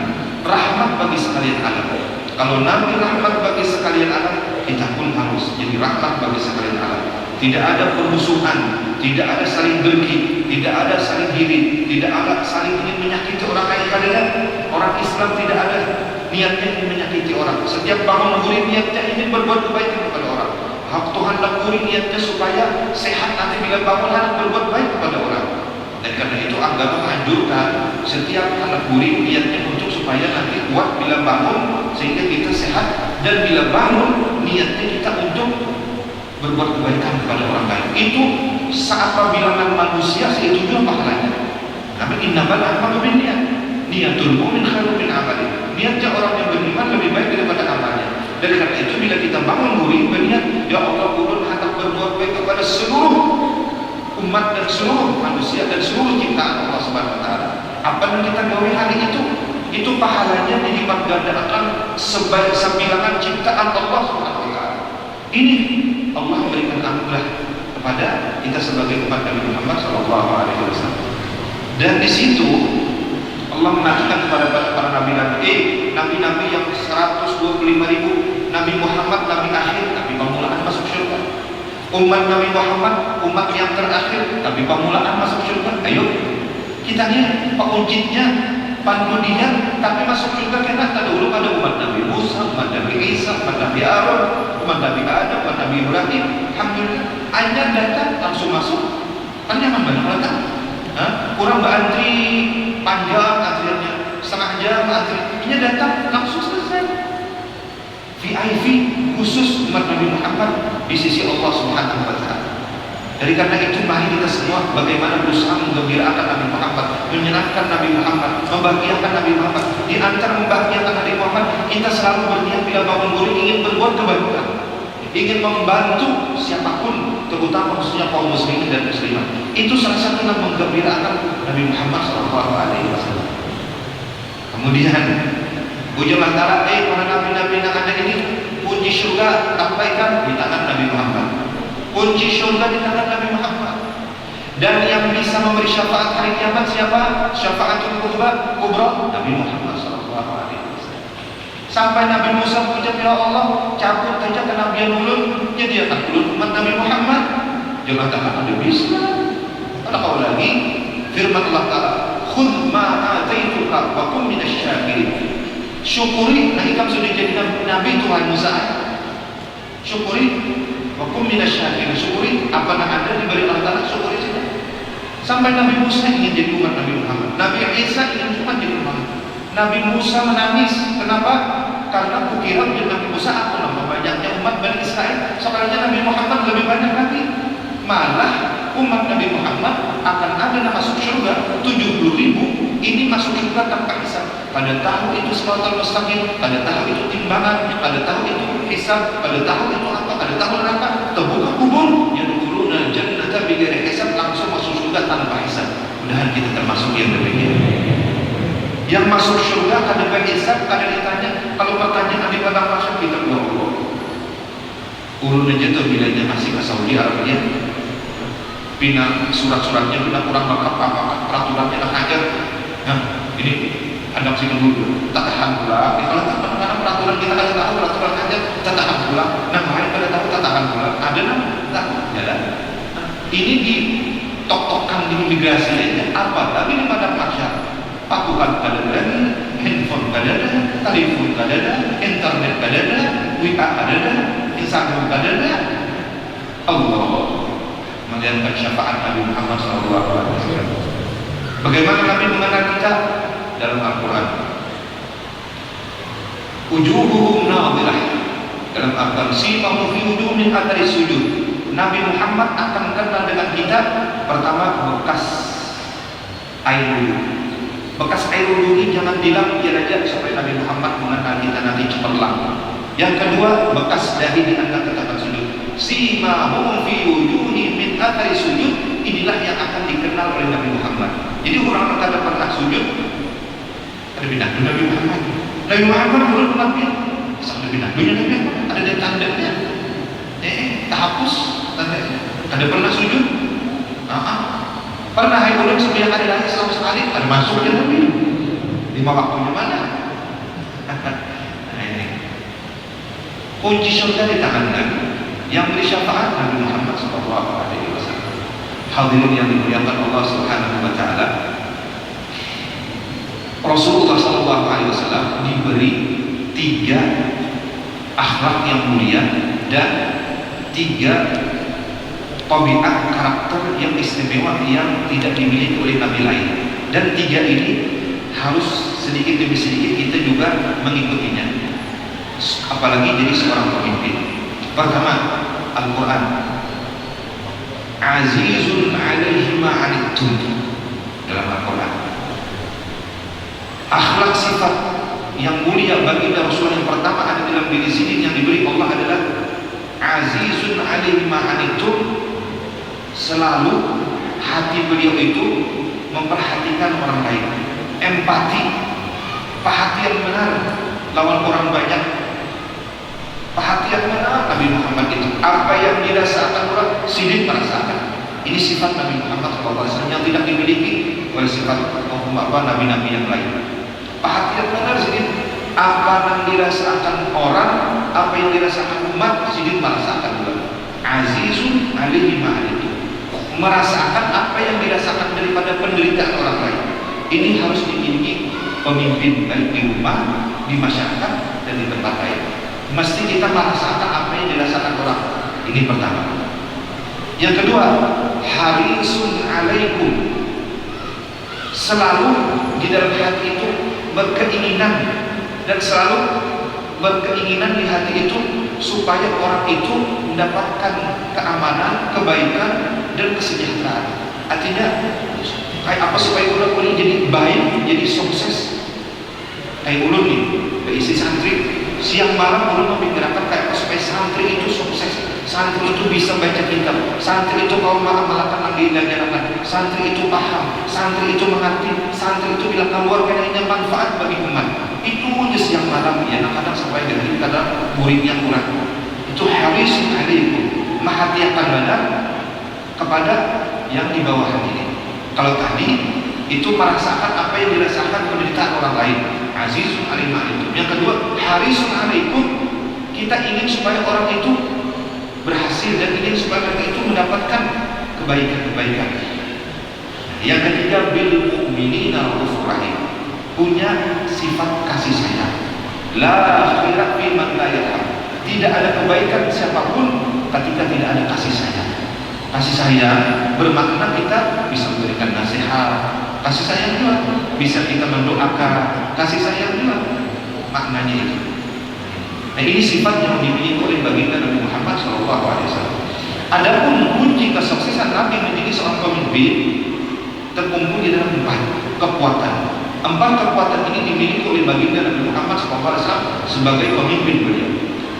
rahmat bagi sekalian alam. Kalau Nabi rahmat bagi sekalian alam, kita pun harus jadi rahmat bagi sekalian alam. Tidak ada permusuhan, tidak ada saling dengki, tidak ada saling iri, tidak ada saling ingin menyakiti orang lain. Kadang orang Islam tidak ada niatnya ingin menyakiti orang. Setiap bangun murid niatnya ingin berbuat kebaikan kepada orang. Hak Tuhan lakuri niatnya supaya sehat nanti bila bangun harus berbuat baik kepada orang. Dan karena itu agama menganjurkan setiap anak murid niatnya untuk supaya nanti kuat bila bangun sehingga kita sehat, dan bila bangun niatnya kita untuk berbuat kebaikan kepada orang lain. Itu seapa bilangan manusia itu juga pahalanya. Tapi innamal a'malu binniyat. Niatul mu'min khairun min amali. Niatnya orang yang beriman lebih baik daripada amalnya. Dan karena itu bila kita bangun murid berniat, ya Allah ulun hendak berbuat baik kepada seluruh umat dan seluruh manusia dan seluruh ciptaan Allah Subhanahu wa taala. Apa yang kita gawe hari itu pahalanya dilipat gandakan sebaik sebilangan ciptaan Allah Subhanahu wa taala. Ini Allah memberikan anugerah kepada kita sebagai umat Nabi Muhammad sallallahu alaihi wasallam. Dan di situ Allah mengatakan kepada para nabi-nabi, nabi-nabi yang 125.000, Nabi Muhammad nabi akhir, nabi permulaan masuk surga. Umat Nabi Muhammad umat yang terakhir, tapi permulaan masuk surga. Ayo kita lihat penguncinya, pandudinya, tapi masuk surga kena dahulu pada umat Nabi Musa, umat Nabi Isa, umat Nabi Aaron, umat Nabi Adam, umat Nabi Ibrahim. Alhamdulillah, hanya datang langsung masuk. Kan nyaman banget datang. Kurang berantri panjang antriannya, setengah jam antri. Ini datang langsung selesai. VIP khusus umat Nabi Muhammad di sisi Allah Subhanahu wa taala. Dari karena itu mari kita semua bagaimana berusaha menggembirakan Nabi Muhammad, menyenangkan Nabi Muhammad, membahagiakan Nabi Muhammad. Di antara membahagiakan Nabi Muhammad, kita selalu berniat bila bangun murid ingin berbuat kebaikan, ingin membantu siapapun, terutama khususnya kaum muslimin dan muslimat. Itu salah satu yang menggembirakan Nabi Muhammad SAW. Kemudian ujung antara para nabi-nabi yang ada ini, kunci surga sampaikan di tangan Nabi Muhammad. Kunci surga di tangan Nabi Muhammad. Dan yang bisa memberi syafaat hari kiamat siapa? Syafaatul kubra Nabi Muhammad SAW. Sampai Nabi Musa mengucap, ya Allah cabut saja kenabian ulun, jadi akan ulun umat Nabi Muhammad. Jangan tak ada bisa. Ada kau lagi firman Allah Ta'ala, khudh ma ataituka wa kum minasy syakirin. Syukuri, nah ikam sudah jadi Nabi Tuhan Musa. Syukuri wa kum minasy syakirin. Syukuri apa yang ada diberi Allah Ta'ala, syukuri saja. Sampai Nabi Musa ingin jadi umat Nabi Muhammad, Nabi Isa ingin umat jadi umat. Nabi Musa menangis. Kenapa? Karena kukira Nabi Musa aku nama banyaknya umat Bani Israel, sekarangnya Nabi Muhammad lebih banyak lagi. Malah umat Nabi Muhammad akan ada masuk surga 70.000. Ini masuk surga tanpa hisab. Pada tahun itu siratal mustaqim, pada tahun itu timbangan, pada tahun itu hisab, pada tahun itu apa? Pada tahun neraka terbuka kubur, yadkhuluna jannata bighairi hisab, langsung masuk surga tanpa hisab. Mudah-mudahan kita termasuk yang demikian. Yang masuk surga kada berhisab, kada ditanya. Kalau pertanyaan di padang mahsyar kita ya Allah. Ulun aja tuh bilanya masih ke Saudi Arabia. Bina surat-suratnya bina kurang lengkap apa peraturannya nak ajar. Nah, ini ada sih dulu. Tak tahan pula. Kalau tak pernah peraturan kita kada tahu peraturan aja, tak tahan pula. Nah, main kada tahu tak tahan pula. Ada nak? Tak jalan. Ini di tok-tokan di imigrasi aja. Apa? Tapi di padang mahsyar. Patuhan kadada, handphone kadada, telepon kadada, internet kadada, WA kadada, Instagram kadada, Allah menjadikan syafaat Nabi Muhammad SAW. Bagaimana Nabi mengenal kita? Dalam Al-Quran. Wujuhuhum nadhirah, dalam Al-Quran, simahum fi wujuhihim min athari sujud. Nabi Muhammad akan kenal dengan kita. Pertama, bekas air wudhu. Bekas air wudhu ini jangan dilampir aja sampai Nabi Muhammad mengenal kita nanti cemerlang. Yang kedua, bekas dahi diangkat ke tempat sujud. Simahum fi wujuhihim min athari sujud. Inilah yang akan dikenal oleh Nabi Muhammad. Jadi orang kata pernah sujud, ada bintang Nabi Muhammad. Nabi Muhammad belum Nabi. Sampai bintang Nabi ada di tandanya. Terhapus tandanya. Ada pernah sujud? Pernah hari bulan 9 hari lagi sama sekali. Ada masuk ke Nabi. 5 waktunya mana? Nah ini. Kunci surga di tangan Nabi. Yang beri syafaat Nabi Muhammad SAW. Hadirin yang dimuliakan Allah Subhanahu wa taala. Rasulullah SAW diberi 3 akhlak yang mulia dan 3 tabiat karakter yang istimewa yang tidak dimiliki oleh nabi lain. Dan 3 ini harus sedikit demi sedikit kita juga mengikutinya. Apalagi jadi seorang pemimpin. Pertama, Al-Quran. Azizun alaihi ma'anittum, dalam Al-Quran. Akhlak sifat yang mulia bagi Rasulullah yang pertama ada dalam diri sini yang diberi Allah adalah azizun alaihi ma'anittum. Selalu hati beliau itu memperhatikan orang lain, empati, perhatian benar lawan orang banyak. Perhatian benar Nabi Muhammad itu. Apa yang dirasakan orang, sidik merasakan. Ini sifat Nabi Muhammad SAW yang tidak dimiliki oleh sifat nabi-nabi yang lain. Perhatian benar sidik. Apa yang dirasakan orang, apa yang dirasakan umat, sidik merasakan juga. Azizun alaihi ma'anittum. Merasakan apa yang dirasakan daripada penderitaan orang lain. Ini harus dimiliki pemimpin baik di rumah, di masyarakat, dan di tempat lain. Mesti kita merasakan apa yang dirasakan orang. Ini pertama. Yang kedua, harisun alaikum. Selalu di dalam hati itu berkeinginan, dan selalu berkeinginan di hati itu supaya orang itu mendapatkan keamanan, kebaikan, dan kesejahteraan. Artinya kayak apa supaya orang ini jadi baik, jadi sukses. Kayak ulun nih, berisi santri, siang malam ulun memikirkan kayak apa supaya santri itu sukses, santri itu bisa baca kitab, santri itu kalau malam-malam dilajarkan, santri itu paham, santri itu mengerti, santri itu bila keluar karena manfaat bagi umat. Itu aja siang malam ya, kadang sampai dari kadang muridnya kurang. Itu haris alaikum, perhatikan benar kepada yang di bawahan ini. Kalau tadi itu merasakan apa yang dirasakan penderitaan orang lain. Azizun alaihi ma'anittum. Yang kedua, harisun alaikum. Kita ingin supaya orang itu berhasil dan ingin supaya mereka itu mendapatkan kebaikan-kebaikan. Yang ketiga, bil mu'minina raufur rahim. Punya sifat kasih sayang. La khairat fi man la yarham. Tidak ada kebaikan siapapun ketika tidak ada kasih sayang. Kasih sayang bermakna kita bisa memberikan nasihat. Kasih sayang juga bisa kita mendoakan. Kasih sayang juga maknanya itu. Nah, ini sifat yang dimiliki oleh baginda Nabi Muhammad SAW. Adapun kunci kesuksesan Nabi menjadi seorang pemimpin terkumpul di dalam 4 kekuatan. 4 kekuatan ini dimiliki oleh baginda Nabi Muhammad SAW sebagai pemimpin beliau.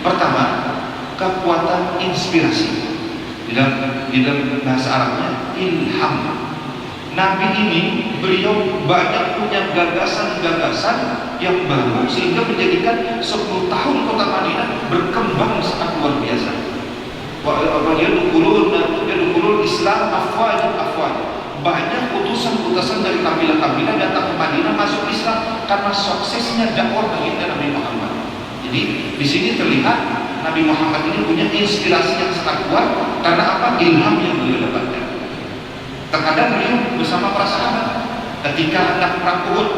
Pertama, kekuatan inspirasi. Di dalam bahasa Arabnya ilham. Nabi ini beliau banyak punya gagasan-gagasan yang baru sehingga menjadikan 10 tahun kota Madinah berkembang sangat luar biasa. Wa yadkhulul Islam afwaj. Banyak utusan-utusan dari kabilah-kabilah datang ke Madinah masuk Islam karena suksesnya dakwah baginda Nabi Muhammad. Jadi di sini terlihat Nabi Muhammad ini punya inspirasi yang sangat kuat karena apa? Ilham yang beliau dapatkan. Terkadang beliau bersama para sahabat ketika hendak perang Uhud,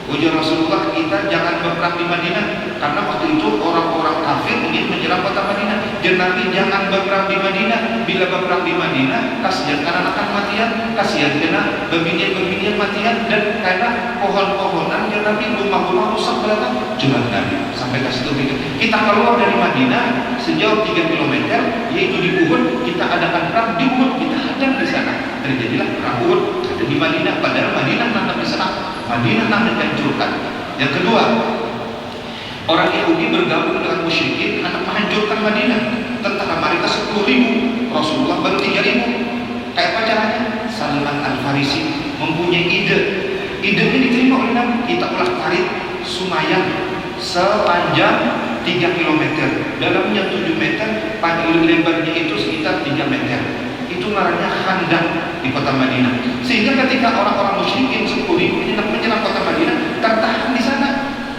Ujar Rasulullah, kita jangan berperang di Madinah karena waktu itu orang-orang kafir ingin menyerang kota Madinah. Dan Nabi jangan berperang di Madinah. Bila berperang di Madinah, kasihan anak-anak matian, kasihan kena bebinian-bebinian matian, dan karena pohon-pohonan yang Nabi rumah-rumah rusak belakang. Cuma Nabi sampai kasih tahu kita keluar dari Madinah sejauh 3 km, yaitu di Uhud. Kita adakan perang di Uhud, kita hadang di sana. Terjadilah perang Uhud ada di Madinah, padahal Madinah nanti diserang, Madinah nanti dihancurkan. Yang kedua, orang Yahudi bergabung dengan musyrikin hendak menghancurkan Madinah. Tentara mereka 10.000, Rasulullah baru 3.000. Kayak apa caranya? Salman Al-Farisi mempunyai ide. Ide ini diterima oleh Nabi. Kita ulah tarik Sumayan sepanjang 3 km, dalamnya 7 meter, panjang lebarnya itu sekitar 3 meter. Itu namanya khandaq di kota Madinah. Sehingga ketika orang-orang musyrikin 10.000 hendak menyerang kota Madinah, tertahan di sana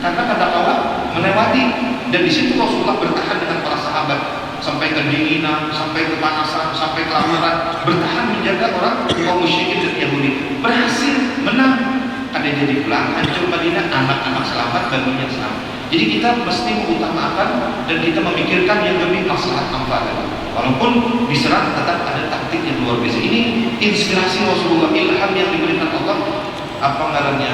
karena kala melewati. Dan di situ Rasulullah bertahan dengan para sahabat sampai kedinginan, sampai kepanasan, sampai kelaparan, bertahan menjaga orang kaum musyrikin dan Yahudi. Berhasil menang. Ada jadi pulang, hancur Madinah, anak-anak selamat, baginya selamat. Jadi kita mesti mengutamakan dan kita memikirkan yang lebih maslahat manfaat. Walaupun diserang tetap ada taktik yang luar biasa. Ini inspirasi Rasulullah, ilham yang diberikan Allah, apa ngarannya,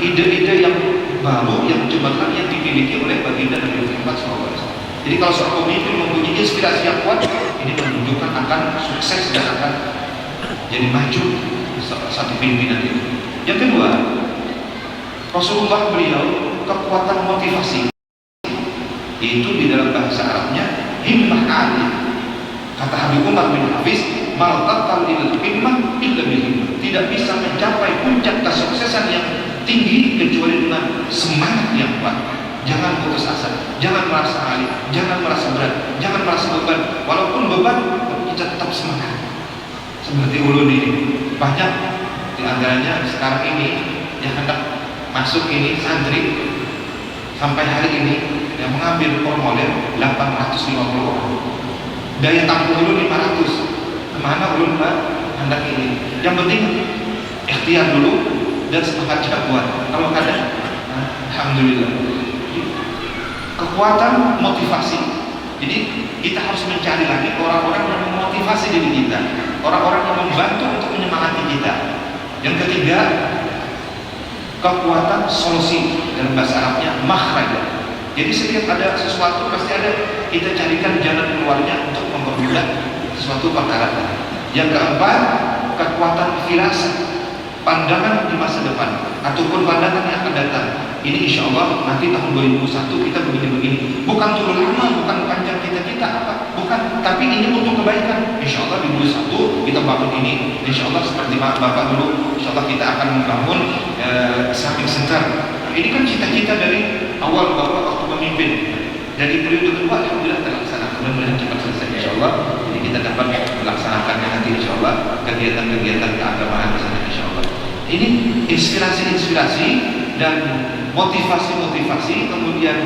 ide-ide yang baru yang cemerlang yang dimiliki oleh baginda Nabi Muhammad SAW. Jadi kalau seorang pemimpin mempunyai inspirasi yang kuat, ini menunjukkan akan sukses dan akan jadi maju satu pimpinan itu. Yang kedua, Rasulullah beliau kekuatan motivasi, itu di dalam bahasa Arabnya himmah ali. Kata Habib Umar bin Hafiz, maltatal ilal himmah illa bil himmah. Tidak bisa mencapai puncak kesuksesan yang tinggi kecuali dengan semangat yang kuat. Jangan putus asa, jangan merasa ali, jangan merasa berat, jangan merasa beban. Walaupun beban, kita tetap semangat. Seperti ulun ini, banyak di antaranya sekarang ini yang hendak masuk ini santri sampai hari ini yang mengambil formulir 850 orang. Daya tampung dulu 500. Kemana ulun Pak? Hendak ini. Yang penting ikhtiar dulu dan semangat kuat. Kalau ada, alhamdulillah. Kekuatan motivasi. Jadi kita harus mencari lagi orang-orang yang memotivasi diri kita, orang-orang yang membantu untuk menyemangati kita. Yang ketiga, kekuatan solusi, dalam bahasa Arabnya makhraj. Jadi setiap ada sesuatu pasti ada, kita carikan jalan keluarnya untuk mempermudah sesuatu perkara. Yang keempat, kekuatan firasat, pandangan di masa depan ataupun pandangan yang akan datang. Ini insya Allah nanti tahun 2001 kita begini-begini. Bukan turun lama, bukan panjang cita-cita apa, bukan. Tapi ini untuk kebaikan. Insya Allah 2001 kita bangun ini. Insya Allah seperti Bapak dulu, insya Allah kita akan membangun Islamic Center. Ini kan cita-cita dari awal Bapak waktu memimpin. Dari periode kedua, alhamdulillah terlaksana. Mudah-mudahan cepat selesai insya Allah. Jadi kita dapat melaksanakannya nanti insya Allah, kegiatan-kegiatan keagamaan di sana insya Allah. Ini inspirasi-inspirasi dan motivasi-motivasi, kemudian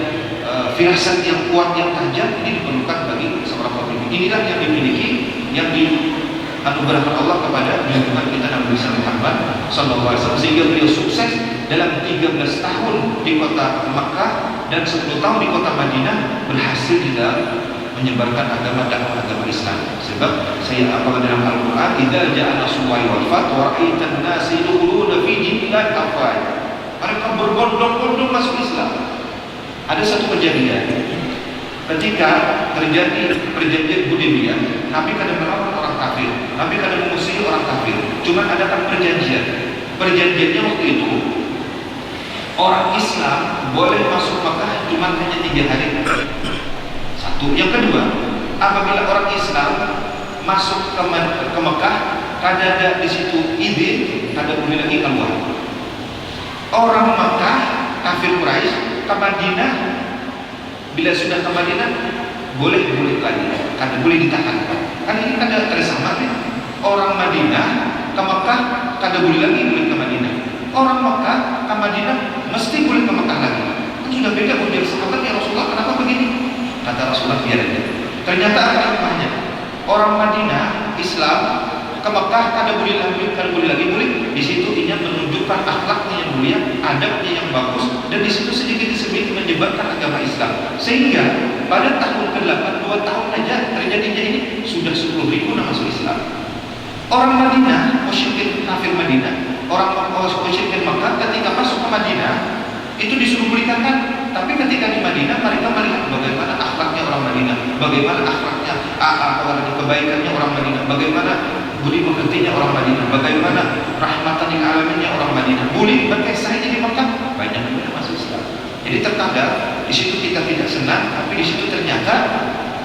firasat yang kuat, yang tajam, ini diperlukan bagi seorang pemimpin. Inilah yang dimiliki, yang dianugerahkan Allah kepada junjungan kita Nabi Muhammad SAW, sehingga beliau sukses dalam 13 tahun di kota Makkah dan 10 tahun di kota Madinah, berhasil di dalam menyebarkan agama Islam. Sebab saya apabila dalam Al-Quran, idza ja'a nasrullahi wal fath wa ra'aitan nasa yadkhuluna fi dinillahi afwaja. Mereka berbondong-bondong masuk Islam. Ada satu kejadian ketika terjadi perjanjian Hudaybiyah, Nabi kadang melawan orang kafir, Nabi kadang mengusir orang kafir. Cuma ada kan perjanjian. Perjanjiannya waktu itu orang Islam boleh masuk Makkah cuma hanya 3 hari. Satu. Yang kedua, apabila orang Islam masuk ke Makkah, kada di situ izin, kada boleh lagi keluar. Orang Makkah, kafir Quraisy ke Madinah, bila sudah ke Madinah boleh lagi, kada boleh ditahan. Kan ini kada tersama kan? Orang Madinah ke Makkah kada boleh lagi ke Madinah. Orang Makkah ke Madinah mesti boleh ke Makkah lagi. Kan sudah beda ujar sahabat, ya Rasulullah kenapa begini? Kata Rasulullah biar aja. Ternyata apa hikmahnya? Orang Madinah Islam ke Makkah kada boleh lagi boleh. Di situ ini menunjukkan akhlaknya yang mulia, adabnya yang bagus, dan di situ sedikit demi menyebarkan agama Islam. Sehingga pada tahun ke-8, 2 tahun aja terjadinya ini, sudah 10.000 yang masuk Islam. Orang Madinah, musyrikin kafir Madinah, orang musyrikin Makkah ketika masuk ke Madinah itu disuruh berikan kan, tapi ketika di Madinah mereka melihat bagaimana akhlaknya orang Madinah, bagaimana akhlaknya, kebaikannya orang Madinah, bagaimana budi pekertinya orang Madinah, bagaimana rahmatan lil alaminnya orang Madinah. Boleh berkisah di Makkah, banyak yang masuk Islam. Jadi terkadang di situ kita tidak senang, tapi di situ ternyata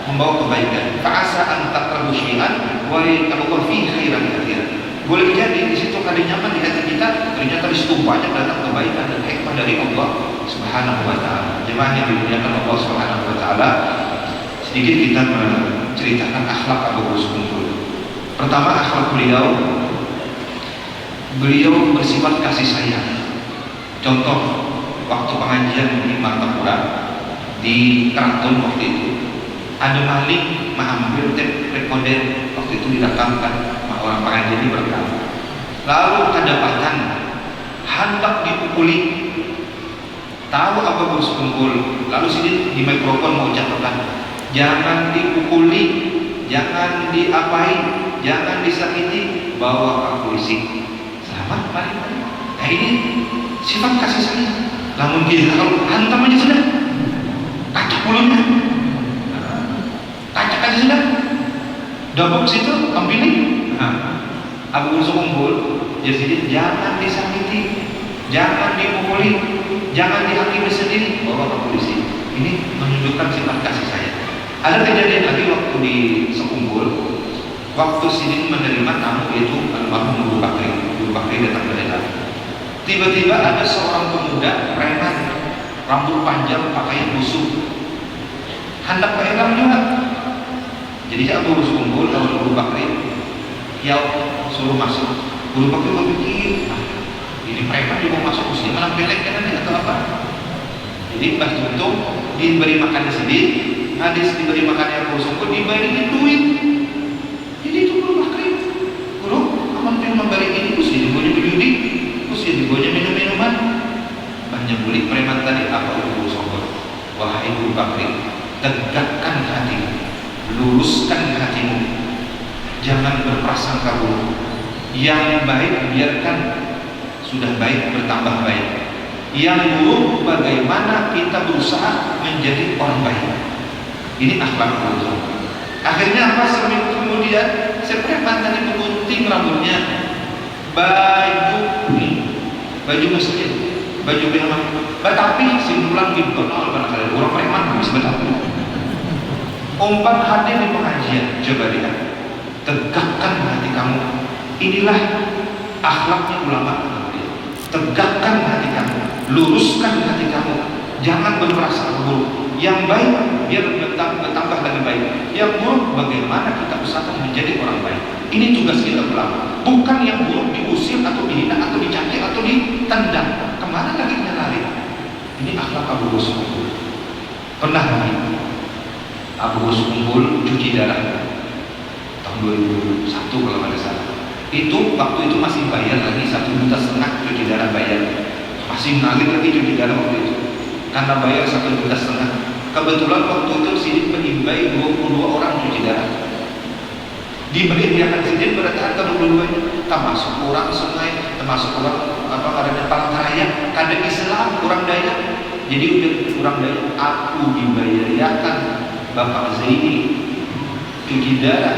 membawa kebaikan. Fa'asa an taqrabu syai'an wa yaqulu fihi khairan katsiran. Boleh jadi di situ kali nyaman di hati kita, ternyata di situ banyak datang kebaikan dan hikmah dari Allah Subhanahu wa taala. Jemaah yang dimuliakan Allah Subhanahu wa taala, sedikit kita menceritakan akhlak Abu Hurairah Kumpul. Pertama, akhlak beliau bersifat kasih sayang. Contoh, waktu pengajian di Martapura di Keraton waktu itu, ada maling mengambil tape recorder, waktu itu didatangkan orang pengajian ini berkata, lalu kedapatan hendak dipukuli. Tahu apa bos kumpul, lalu sini di mikrofon mau ucapkan, jangan dipukuli, jangan diapain, jangan disakiti, bawa ke polisi. Selamat, mari. Nah ini sifat kasih sayang. Namun kita kalau hantam aja sudah, kaca mulutnya, kaca aja sudah, dobok situ, ambilin. Abu Hurairah Kumpul, jadi jangan disakiti, jangan dipukuli, jangan dihakimi sendiri, bawa ke polisi. Ini menunjukkan sifat kasih sayang. Ada kejadian lagi waktu di Sekumpul, waktu sini menerima tamu yaitu almarhum Abu Bakri datang ke dalam. Tiba-tiba ada seorang pemuda preman, rambut panjang, pakaian busuk, hendak ke dalam juga. Jadi Abu Hurairah Kumpul lawan Abu Bakri, ya suruh masuk. Abu Bakri berpikir, ini preman dia mau masuk usia malam pelek kan atau apa? Jadi Mbah Tuntung diberi makan di sini, hadis diberi makan yang busuk, diberi duit. Jadi itu Abu Bakri, guru, aman yang memberi ini, usia dibuatnya berjudi, usia dibuatnya minum-minuman. Banyak beli preman tadi apa itu sokor. Wahai Abu Bakri, tegakkan hatimu, luruskan hatimu, jangan berprasangka buruk. Yang baik biarkan sudah baik bertambah baik. Yang buruk bagaimana kita berusaha menjadi orang baik. Ini akhlak buruk. Akhirnya apa? Seminggu kemudian preman tadi menggunting rambutnya, baju masjid, baju memang betapi simpulan dikenal barangkali orang preman bisa betapi. Umpan hadir di pengajian, coba lihat, tegakkan hati kamu. Inilah akhlaknya ulama. Tegakkan hati kamu, luruskan hati kamu, jangan berprasangka buruk. Yang baik biar bertambah lagi baik. Yang buruk bagaimana kita usahakan menjadi orang baik. Ini tugas kita ulama. Bukan yang buruk diusir atau dihina atau dicaci atau ditendang. Kemana lagi kita lari? Ini akhlak Abu Hurairah Kumpul. Pernah lagi Abu Hurairah Kumpul cuci darah tahun 2001 kalau ada salah. Itu waktu itu masih bayar lagi 1,5 juta cuci darah bayar, masih mengalir lagi cuci darah waktu itu karena bayar 1,5 juta. Kebetulan waktu itu sini menimbai 22 orang cuci darah, diberi biarkan sini bertahan ke 22, termasuk orang sungai, termasuk orang karena Palangkaraya, kadang Islam orang Dayak. Jadi udah orang Dayak, aku dibayarkan Bapak Zaini cuci darah,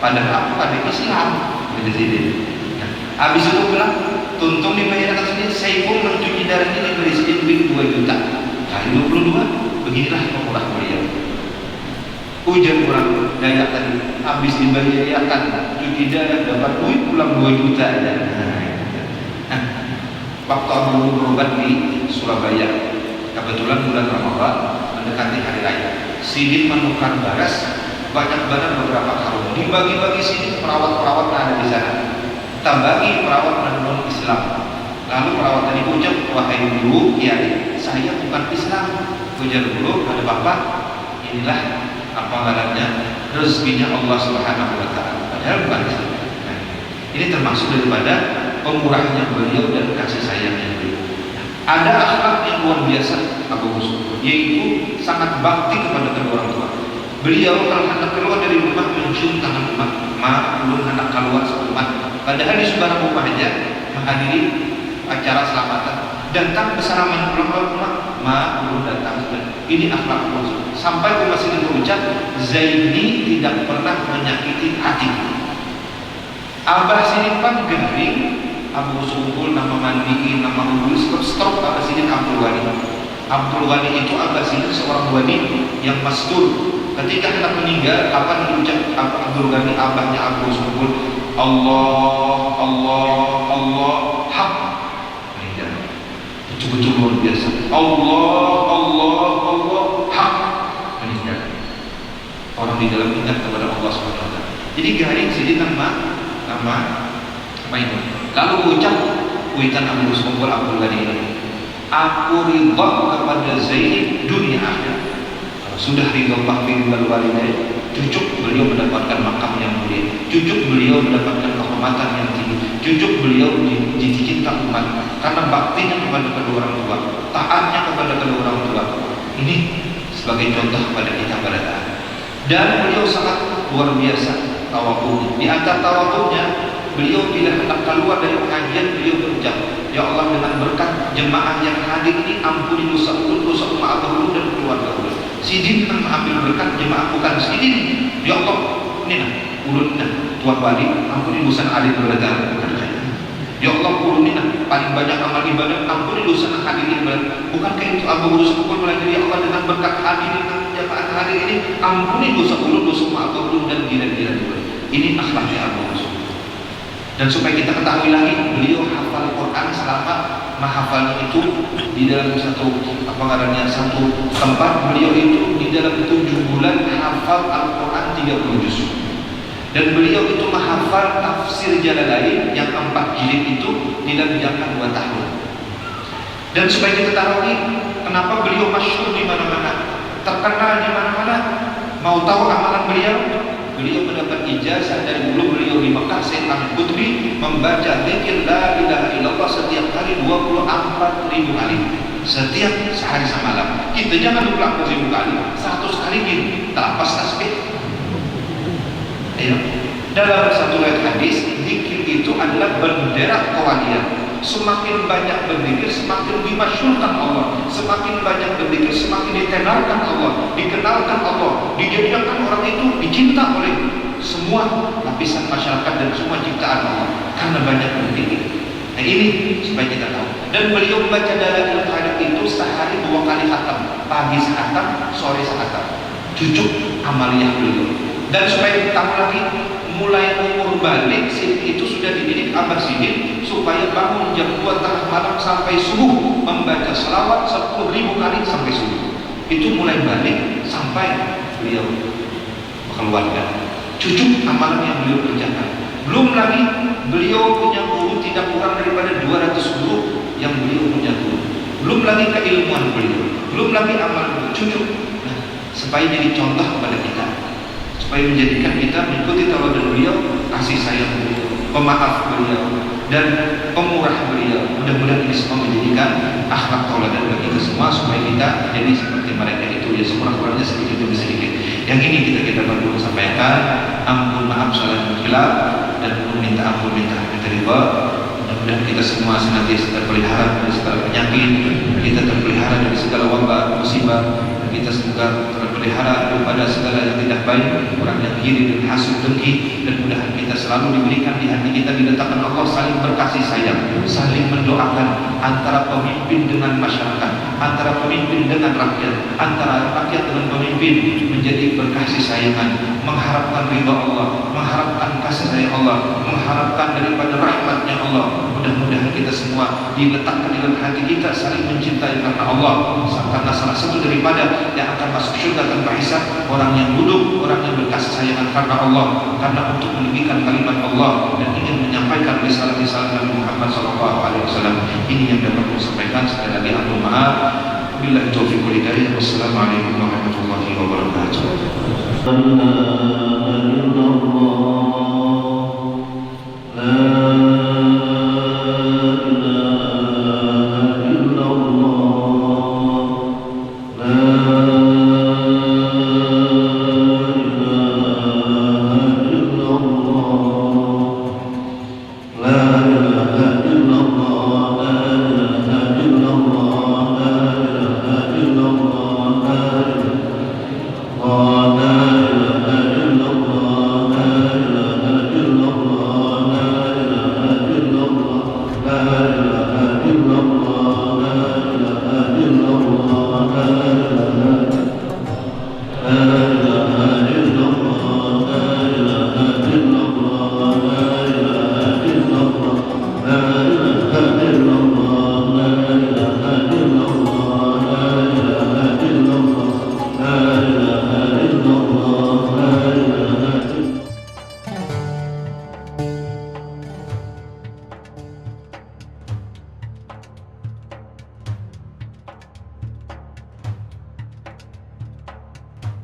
padahal aku kadang Islam. Habis itu bilang, Tuntung dibayarkan sendiri, saya pun mencuci darah ini diberi sedikit duit 2 juta kali 22, beginilah pemurah beliau. Ujian orang Dayak tadi, habis dibayarkan cuci darah dapat duit pulang 2 juta aja. Waktu aku berobat di Surabaya, kebetulan bulan Ramadan mendekati hari raya, Sidin menukar baras banyak banget beberapa karung, dibagi-bagi sini perawat-perawat ada di sana, tambagi perawat non Islam. Lalu perawat tadi ucap, wahai guru, kiai, saya bukan Islam. Ujar guru, ada bapak, inilah apa ngarannya rezekinya Allah Subhanahu wa taala. Padahal bukan Islam. Nah, ini termasuk daripada pemurahnya beliau dan kasih sayangnya beliau. Ada akhlak yang luar biasa Abu Husn, yaitu sangat bakti kepada kedua orang tua. Beliau kalau hendak keluar dari rumah mencium tangan umat, belum hendak keluar seumat. Padahal di sebarang rumah aja menghadiri acara selamatan, datang bersalaman pulang rumah, belum datang. Ini akhlak Rasul. Sampai Umar Sidin berucap, Zaini tidak pernah menyakiti hatiku. Abah Sidin pun garing, Abu Sumpul, nama mandiin, nama unggul, stop Abah Sidin Abdul Ghani. Abdul Ghani itu Abah Sidin seorang wali yang mastur. Ketika hendak meninggal, apa diucap Abdul Ghani, abahnya Abu Sumpul? Allah, Allah, Allah, hak. Betul-betul luar biasa. Allah, Allah, Allah, hak. Meninggal. Orang di dalam ingat kepada Allah SWT. Jadi garing sini nama apa ini? Lalu ucap witan Abu Sumpul Abdul Ghani ini. Aku ridha kepada Zaid dunia akhirat. Sudah ridha bahfir wal walidain, cucuk beliau mendapatkan makam yang mulia, cucuk beliau mendapatkan kehormatan yang tinggi, cucuk beliau dicinta umat karena baktinya kepada kedua orang tua, taatnya kepada kedua orang tua. Ini sebagai contoh kepada kita pada taat. Dan beliau sangat luar biasa tawakulnya. Di antara tawakulnya, beliau bila hendak keluar dari pengajian, beliau berucap, Ya Allah, dengan berkat jemaah yang hadir ini, ampuni dosa umat Abah dan keluarga ulun. Sidin kan mengambil berkat jemaah, bukan Sidin. Ya Allah, ini nah, ulun nah, Tuan Wali, ampuni dosa alim berdatang, bukan saya. Ya Allah, ulun ini nah, paling banyak amal ibadah, ampuni dosa hadirin berdatang. Bukankah itu Abu Husn pun belajar, Ya Allah, dengan berkat hadirin jemaah hadir ini, ampuni dosa ulun, dosa umat Abah dan gila-gila. Ini akhlaknya Abu Husn. Dan supaya kita ketahui lagi, beliau hafal Quran selama menghafalnya itu di dalam satu tempat. Beliau itu di dalam 7 bulan hafal Al-Quran 30 juz. Dan beliau itu menghafal tafsir Jalalain yang 4 jilid itu di dalam jangka 2 tahun. Dan supaya kita tahu lagi, kenapa beliau masyhur di mana-mana, terkenal di mana-mana. Mau tahu amalan beliau? Beliau mendapat ijazah dari guru beliau di Mekah, Sayyid Ahmad Qutbi, membaca zikir la ilaha illallah setiap hari 24.000 kali. Setiap sehari semalam. Kita jangan 24.000 kali, 100 kali gini, terlepas tasbih. Ya. Dalam satu riwayat hadis, zikir itu adalah bendera kewalian. Semakin banyak berzikir, semakin dimasyhurkan Allah. Semakin banyak berzikir, semakin dikenalkan Allah, dijadikan orang itu dicinta oleh semua lapisan masyarakat dan semua ciptaan Allah karena banyak berzikir. Nah ini supaya kita tahu. Dan beliau membaca Dalail Hadith itu sehari 2 kali khatam, pagi sekhatam, sore sekhatam. Cucuk amaliyah beliau. Dan supaya kita tahu lagi, mulai umur balik itu sudah dididik Abah Sidin supaya bangun jam 2 tengah malam sampai subuh membaca selawat 10.000 kali sampai subuh. Itu mulai balik sampai beliau keluarga. Cucuk amalan yang beliau kerjakan. Belum lagi beliau punya guru tidak kurang daripada 200 guru yang beliau punya guru. Belum lagi keilmuan beliau. Belum lagi amalan cucuk. Nah, supaya jadi contoh kepada kita, supaya menjadikan kita mengikuti tauladan beliau, kasih sayang beliau, pemaaf beliau, dan pemurah beliau. Mudah-mudahan ini semua menjadikan akhlak tauladan bagi kita semua, supaya kita jadi seperti mereka itu, ya sekurang-kurangnya sedikit demi sedikit. Yang ini kita perlu sampaikan. Ampun maaf salah khilaf dan minta ampun, minta ridha. Mudah-mudahan kita semua senantiasa terpelihara dari segala penyakit, kita terpelihara dari segala wabah musibah, kita semoga terpelihara daripada segala yang tidak baik, orang yang iri dan hasud dengki. Dan mudah kita selalu diberikan di hati kita diletakkan Allah saling berkasih sayang, saling mendoakan antara pemimpin dengan masyarakat, antara pemimpin dengan rakyat, antara rakyat dengan pemimpin, menjadi berkasih sayangan, mengharapkan ridha Allah, mengharapkan kasih sayang Allah, mengharapkan daripada rahmatnya Allah. Mudah-mudahan kita semua diletakkan dalam hati kita saling mencintai karena Allah, karena salah satu daripada yang akan masuk surga tanpa hisab orang yang duduk, orang yang berkasih sayangan karena Allah, karena untuk meninggikan kalimat Allah dan ingin menyampaikan risalah-risalah Nabi Muhammad SAW. Ini yang dapat saya sampaikan. Sekali lagi ampun maaf. Billahi taufiq wal hidayah. Wassalamualaikum warahmatullahi wabarakatuh. La ilaha illallah.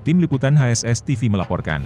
Tim Liputan HSS TV melaporkan.